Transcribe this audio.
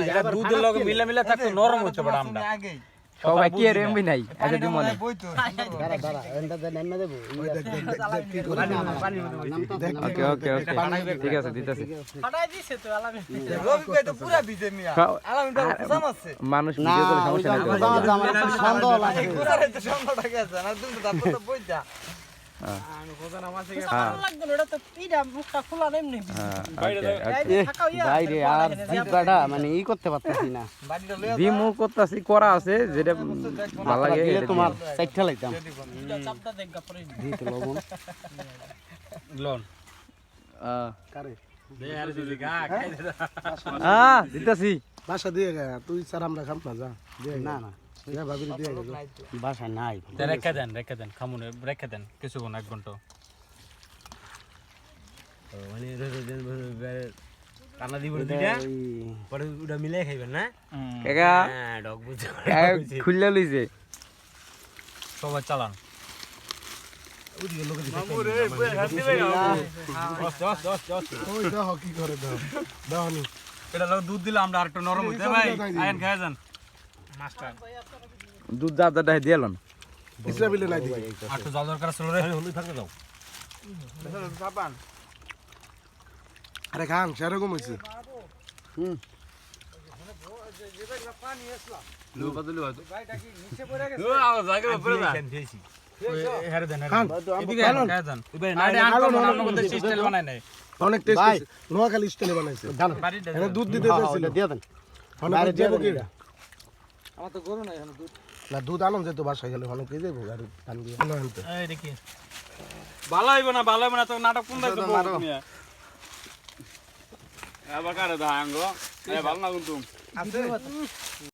এটা দুধের লগে মিলা মিলা থাকতো নরম হচ্ছে বড় আমটা সবাই কি এর এমবি নাই আচ্ছা দি মনে দাঁড়া দাঁড়া এটা দেন না দেব ওকে ওকে ওকে ঠিক আছে দিতেছি ফাটাই দিছে তো আলামে রবি ভাই তো পুরা ভিজে মিয়া আলাম তো সামাচ্ছে মানুষ ভিডিও করে সমস্যা নাই আমার একটু সন্দেহ লাগছে পুরা তো সন্দেহটা গেছে না তুমি তো তো বইতা আমি কোজা না মাসে গেছে ভালো লাগতো না, এটা তো পিডা মুখটা খোলা নেমনি বাইরে আর জিব্বাটা মানে ই করতে পারতাছি না বাড়িটা লইয়া দিমু করতাছি করা আছে যেটা ভালো লাগে দিলে তোমার চাইটা লাইতাম চাপটা দেখা পরে দিতে লবণ লোন কারে দে আর দিদি গা খাই দে দিতেছি বাসা দিয়ে গা তুই স্যার আমরা খাম না যা দিয়ে না না যা ভাবিরে দিয়ে গা বাসা নাই রেখে দেন খামুন রেখে দেন কিছুক্ষণ 1 ঘন্টা মানে কানা দিব দুইটা পরে ওটা মিলাই খাইবেন না কাকা হ্যাঁ ডগ বুঝে খুললে লইছে সবাই চালান ওই দাও কি করে দাও দাও নি এটা লোক দুধ দিলে আমরা আরেকটু নরম হইতে ভাই আয়েন খায় যান মাস্টার দুধ দাদা দিয়েলন ইসরা বিলে নাই দি আর তো জল দরকার ছিল রে হলুদ থাকতে দাও সাবান আরে খান সেরকম হইছে অনেক টেস্ট হইছে নোয়াখালী স্টাইলে বানাইছে এখানে দুধ দিতে দিয়েছিল দিয়ে দেন অনেক যাবো কি আমার তো গরু নাই এখন দুধ না দুধ আনন্দ যেত বাসায় গেলে অনেক কে যাবো গাড়ি টান দিয়ে আনতে ভালো হইব না তো নাটক কোন দাইতো মিয়া আবার কারে দাঙ্গো ভালো না কিন্তু